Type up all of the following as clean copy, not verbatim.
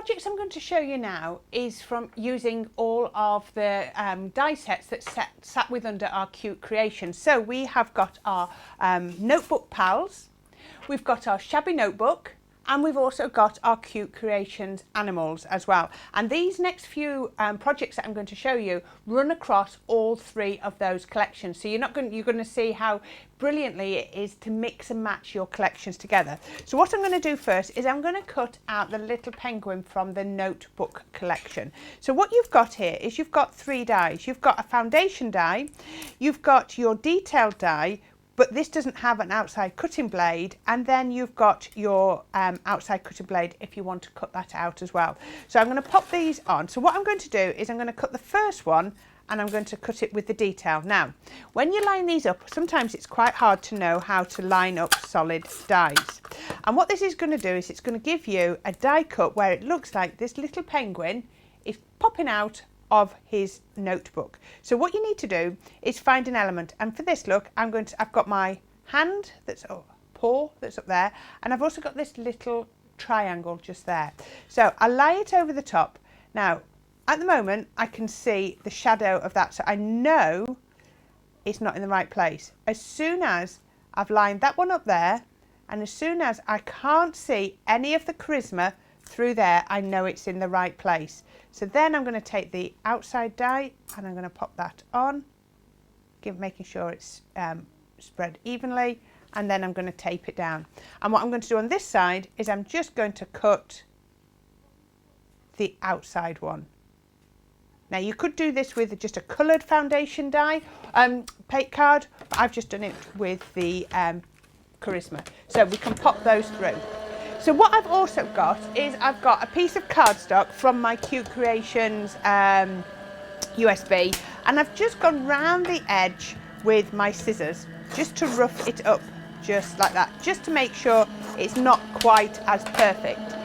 projects I'm going to show you now is from using all of the die sets that sat with under our cute creations. So we have got our notebook pals, we've got our shabby notebook, and we've also got our cute creations animals as well. And these next few projects that I'm going to show you run across all three of those collections. So you're going to see how brilliantly it is to mix and match your collections together. So what I'm going to do first is I'm going to cut out the little penguin from the notebook collection. So what you've got here is you've got three dies. You've got a foundation die, you've got your detailed die, but this doesn't have an outside cutting blade, and then you've got your outside cutting blade if you want to cut that out as well. So I'm going to pop these on. So what I'm going to do is I'm going to cut the first one and I'm going to cut it with the detail. Now, when you line these up, sometimes it's quite hard to know how to line up solid dies. And what this is going to do is it's going to give you a die cut where it looks like this little penguin is popping out of his notebook. So what you need to do is find an element, and for this look I've got my hand that's paw that's up there, and I've also got this little triangle just there. So I lie it over the top. Now at the moment I can see the shadow of that, so I know it's not in the right place. As soon as I've lined that one up there, and as soon as I can't see any of the charisma through there, I know it's in the right place. So then I'm going to take the outside die and I'm going to pop that on, making sure it's spread evenly, and then I'm going to tape it down. And what I'm going to do on this side is I'm just going to cut the outside one. Now you could do this with just a coloured foundation die, paint card, but I've just done it with the charisma. So we can pop those through. So what I've also got is I've got a piece of cardstock from my Cute Creations USB, and I've just gone round the edge with my scissors just to rough it up, just like that, just to make sure it's not quite as perfect.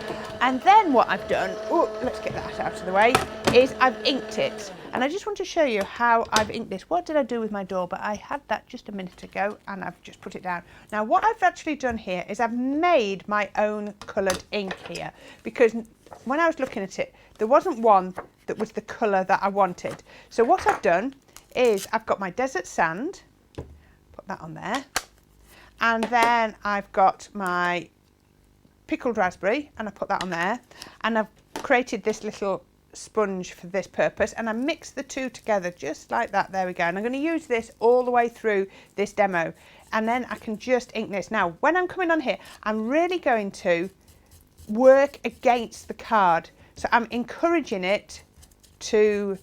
And then what I've done, let's get that out of the way, is I've inked it. And I just want to show you how I've inked this. What did I do with my door? But I had that just a minute ago and I've just put it down. Now what I've actually done here is I've made my own coloured ink here, because when I was looking at it, there wasn't one that was the colour that I wanted. So what I've done is I've got my desert sand, put that on there, and then I've got my pickled raspberry and I put that on there, and I've created this little sponge for this purpose, and I mix the two together just like that. There we go. And I'm going to use this all the way through this demo, and then I can just ink this. Now when I'm coming on here, I'm really going to work against the card, so I'm encouraging it to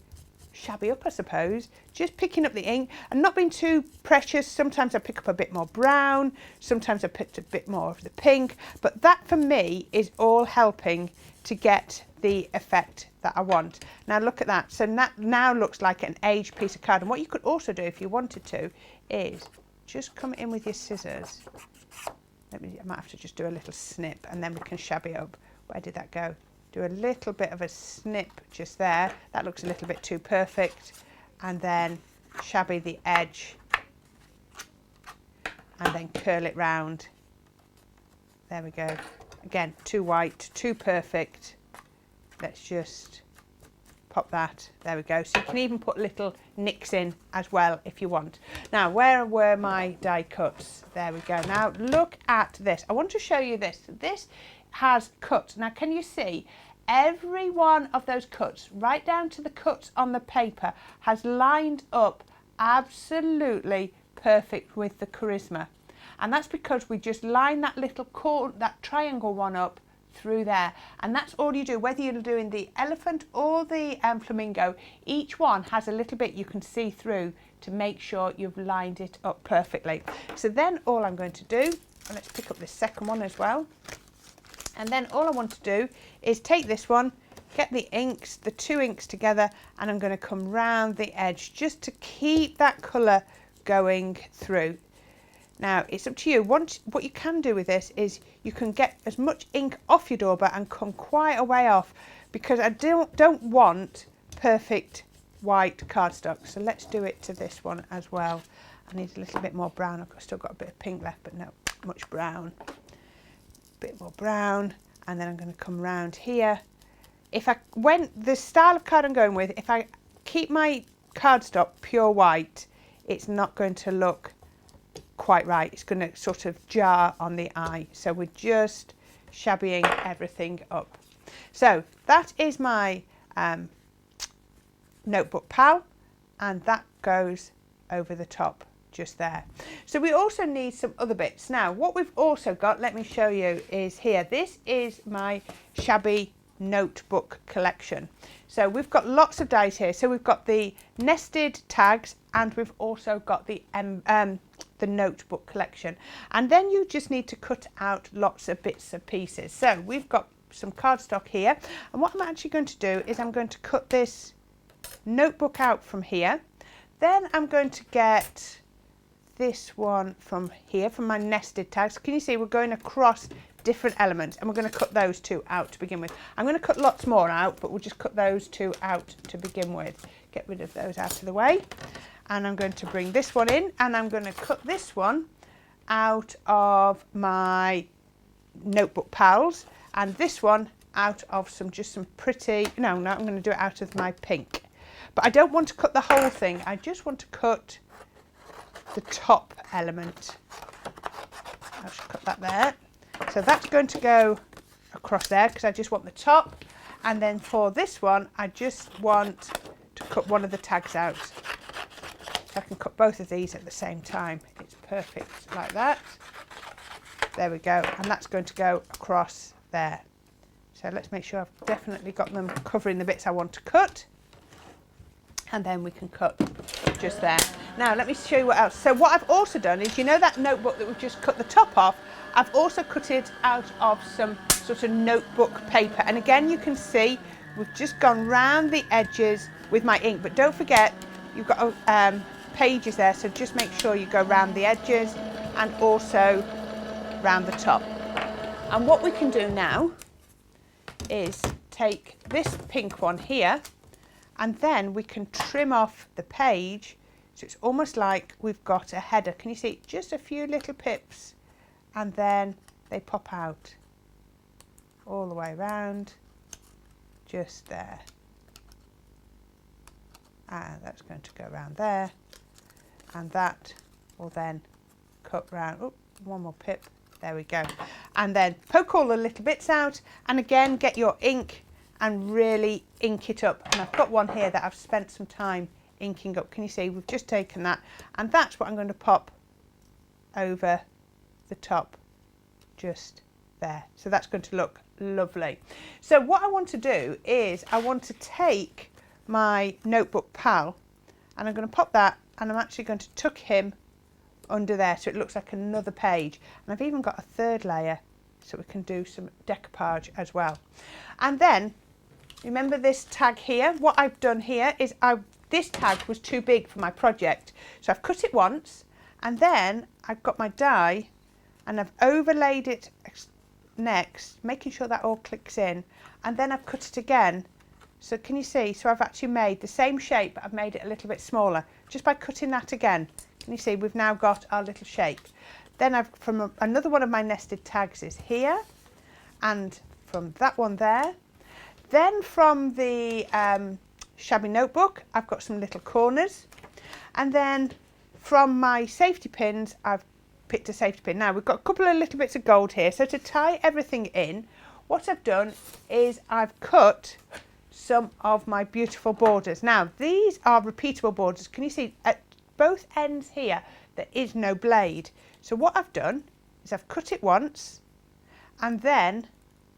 shabby up, I suppose, just picking up the ink and not being too precious. Sometimes I pick up a bit more brown, sometimes I picked a bit more of the pink, but that for me is all helping to get the effect that I want. Now look at that. So that now looks like an aged piece of card. And what you could also do if you wanted to is just come in with your scissors. I might have to just do a little snip and then we can shabby up. Where did that go? Do a little bit of a snip just there. That looks a little bit too perfect. And then shabby the edge and then curl it round. There we go. Again, too white, too perfect. Let's just pop that. There we go. So you can even put little nicks in as well if you want. Now, where were my die cuts? There we go. Now look at this. I want to show you this. This has cuts. Now can you see every one of those cuts, right down to the cuts on the paper, has lined up absolutely perfect with the charisma. And that's because we just line that little that triangle one up through there, and that's all you do, whether you're doing the elephant or the flamingo. Each one has a little bit you can see through to make sure you've lined it up perfectly. So then all I'm going to do, and let's pick up this second one as well, and then all I want to do is take this one, get the inks, the two inks together, and I'm going to come round the edge just to keep that colour going through. Now it's up to you. What you can do with this is you can get as much ink off your dauber and come quite a way off, because I don't want perfect white cardstock. So let's do it to this one as well. I need a little bit more brown. I've still got a bit of pink left, but not much brown. A bit more brown, and then I'm going to come round here the style of card I'm going with, if I keep my cardstock pure white, it's not going to look quite right. It's going to sort of jar on the eye. So we're just shabbying everything up. So that is my notebook pal, and that goes over the top just there. So we also need some other bits. Now what we've also got, let me show you, is here. This is my Shabby notebook collection. So we've got lots of dies here. So we've got the nested tags, and we've also got the notebook collection. And then you just need to cut out lots of bits and pieces. So we've got some cardstock here, and what I'm actually going to do is I'm going to cut this notebook out from here. Then I'm going to get this one from here, from my nested tags. Can you see we're going across different elements, and we're going to cut those two out to begin with. I'm going to cut lots more out, but we'll just cut those two out to begin with. Get rid of those out of the way. And I'm going to bring this one in, and I'm going to cut this one out of my notebook pals, and this one out of some pretty, no, I'm going to do it out of my pink. But I don't want to cut the whole thing. I just want to cut the top element. I'll just cut that there. So that's going to go across there because I just want the top. And then for this one, I just want to cut one of the tags out. So I can cut both of these at the same time. It's perfect like that. There we go. And that's going to go across there. So let's make sure I've definitely got them covering the bits I want to cut. And then we can cut just there. Now let me show you what else. So what I've also done is, you know that notebook that we've just cut the top off, I've also cut it out of some sort of notebook paper. And again, you can see we've just gone round the edges with my ink, but don't forget you've got pages there, so just make sure you go round the edges and also round the top. And what we can do now is take this pink one here, and then we can trim off the page so it's almost like we've got a header. Can you see just a few little pips, and then they pop out all the way around just there. And that's going to go around there, and that will then cut round. Oh, one more pip. There we go. And then poke all the little bits out, and again get your ink and really ink it up. And I've got one here that I've spent some time inking up. Can you see we've just taken that, and that's what I'm going to pop over the top just there. So that's going to look lovely. So what I want to do is I want to take my notebook pal, and I'm going to pop that, and I'm actually going to tuck him under there so it looks like another page. And I've even got a third layer so we can do some decoupage as well. And then remember this tag here. What I've done here is this tag was too big for my project, so I've cut it once, and then I've got my die and I've overlaid it next, making sure that all clicks in, and then I've cut it again. So can you see, so I've actually made the same shape, but I've made it a little bit smaller just by cutting that again. Can you see we've now got our little shape. Then I've from another one of my nested tags is here, and from that one there. Then from the Shabby notebook, I've got some little corners, and then from my safety pins, I've picked a safety pin. Now we've got a couple of little bits of gold here, so to tie everything in, what I've done is I've cut some of my beautiful borders. Now these are repeatable borders. Can you see at both ends here there is no blade? So what I've done is I've cut it once, and then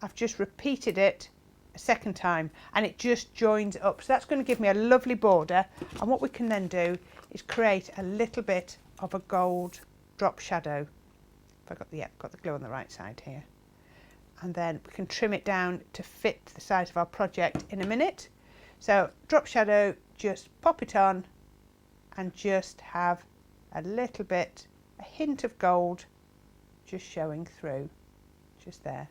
I've just repeated it a second time, and it just joins up. So that's going to give me a lovely border, and what we can then do is create a little bit of a gold drop shadow. If I got the glue on the right side here, and then we can trim it down to fit the size of our project in a minute. So drop shadow, just pop it on and just have a little bit, a hint of gold just showing through just there.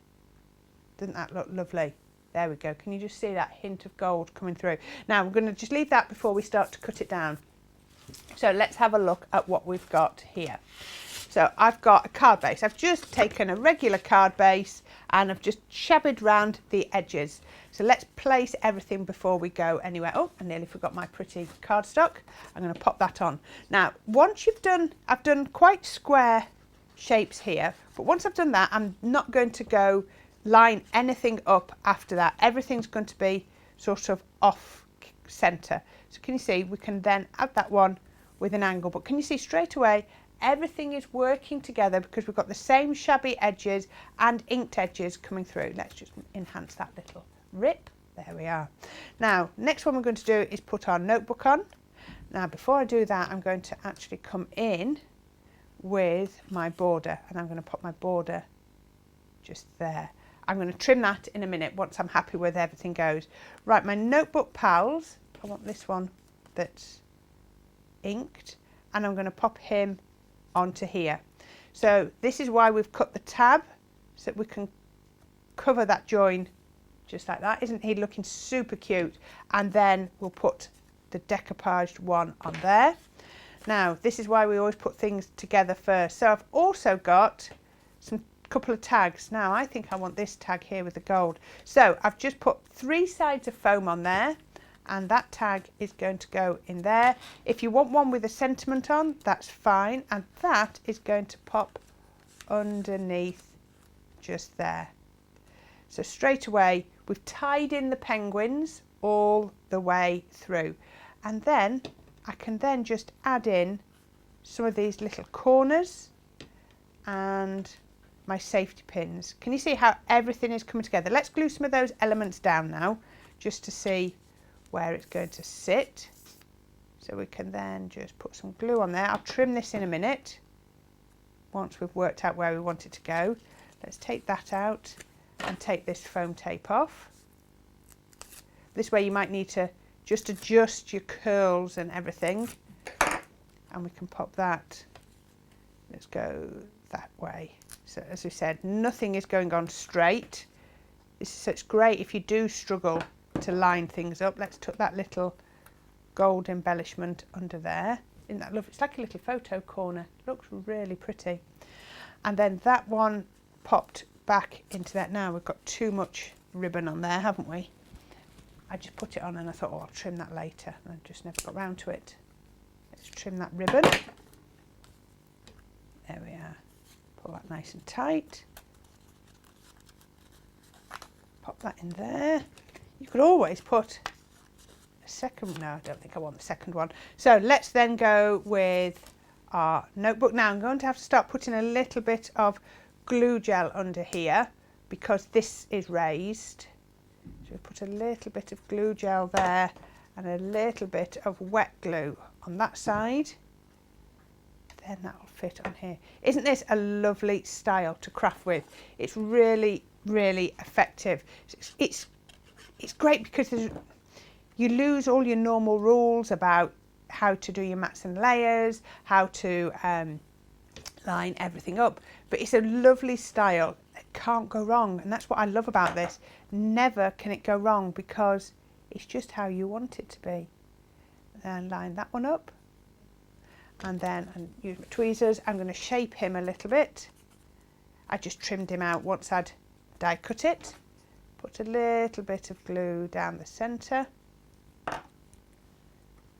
Doesn't that look lovely? There we go. Can you just see that hint of gold coming through? Now we're going to just leave that before we start to cut it down. So let's have a look at what we've got here. So I've got a card base. I've just taken a regular card base and I've just shabbied round the edges. So let's place everything before we go anywhere. Oh, I nearly forgot my pretty cardstock. I'm going to pop that on. Now, once you've done, I've done quite square shapes here, but once I've done that, I'm not going to go line anything up after that. Everything's going to be sort of off center. So can you see, we can then add that one with an angle, but can you see straight away, everything is working together because we've got the same shabby edges and inked edges coming through. Let's just enhance that little rip. There we are. Now, next one we're going to do is put our notebook on. Now, before I do that, I'm going to actually come in with my border, and I'm going to put my border just there. I'm going to trim that in a minute once I'm happy with everything goes. Right, my notebook pals, I want this one that's inked, and I'm going to pop him onto here. So this is why we've cut the tab, so that we can cover that join just like that. Isn't he looking super cute? And then we'll put the decoupaged one on there. Now, this is why we always put things together first. So I've also got some couple of tags. Now, I think I want this tag here with the gold. So I've just put 3 sides of foam on there, and that tag is going to go in there. If you want one with a sentiment on, that's fine, and that is going to pop underneath just there. So straight away, we've tied in the penguins all the way through, and then I can then just add in some of these little corners and my safety pins. Can you see how everything is coming together? Let's glue some of those elements down now, just to see where it's going to sit. So we can then just put some glue on there. I'll trim this in a minute once we've worked out where we want it to go. Let's take that out and take this foam tape off. This way you might need to just adjust your curls and everything, and we can pop that. Let's go that way. So as we said, nothing is going on straight. So it's great if you do struggle to line things up. Let's tuck that little gold embellishment under there. Isn't that lovely? It's like a little photo corner. Looks really pretty. And then that one popped back into that. Now we've got too much ribbon on there, haven't we? I just put it on and I thought, oh, I'll trim that later. And I just never got round to it. Let's trim that ribbon. There we are. Pull that nice and tight. Pop that in there. You could always put a second, no, I don't think I want the second one. So let's then go with our notebook. Now I'm going to have to start putting a little bit of glue gel under here because this is raised. So we put a little bit of glue gel there and a little bit of wet glue on that side. Then that'll fit on here. Isn't this a lovely style to craft with? It's really, really effective. It's great because you lose all your normal rules about how to do your mats and layers, how to line everything up, but it's a lovely style. It can't go wrong, and that's what I love about this. Never can it go wrong because it's just how you want it to be. Then line that one up, and then use my tweezers. I'm going to shape him a little bit. I just trimmed him out once I'd die cut it. Put a little bit of glue down the centre,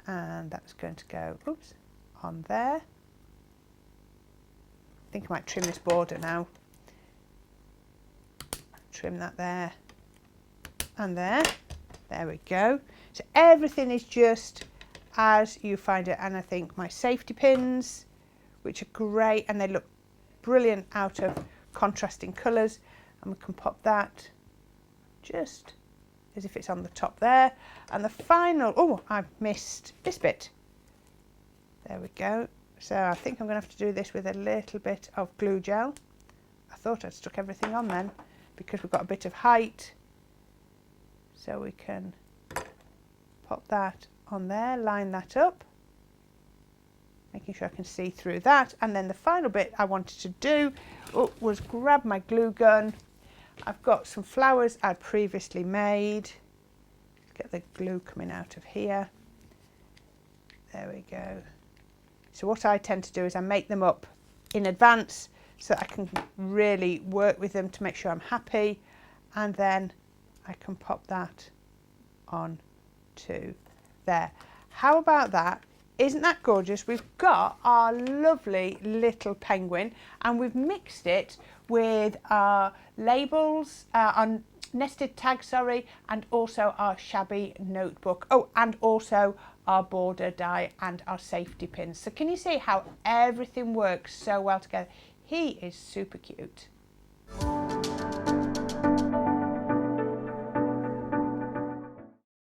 and that's going to go, oops, on there. I think I might trim this border now. Trim that there and there. There we go. So everything is just as you find it, and I think my safety pins, which are great, and they look brilliant out of contrasting colours, and we can pop that just as if it's on the top there. And the final, oh, I've missed this bit. There we go. So I think I'm going to have to do this with a little bit of glue gel. I thought I'd stuck everything on then because we've got a bit of height. So we can pop that on there, line that up, making sure I can see through that. And then the final bit I wanted to do was grab my glue gun. I've got some flowers I'd previously made. Get the glue coming out of here. There we go. So what I tend to do is I make them up in advance so that I can really work with them to make sure I'm happy, and then I can pop that on to there. How about that? Isn't that gorgeous? We've got our lovely little penguin, and we've mixed it with our labels, our nested tag, sorry, and also our Shabby notebook. Oh, and also our border die and our safety pins. So can you see how everything works so well together? He is super cute.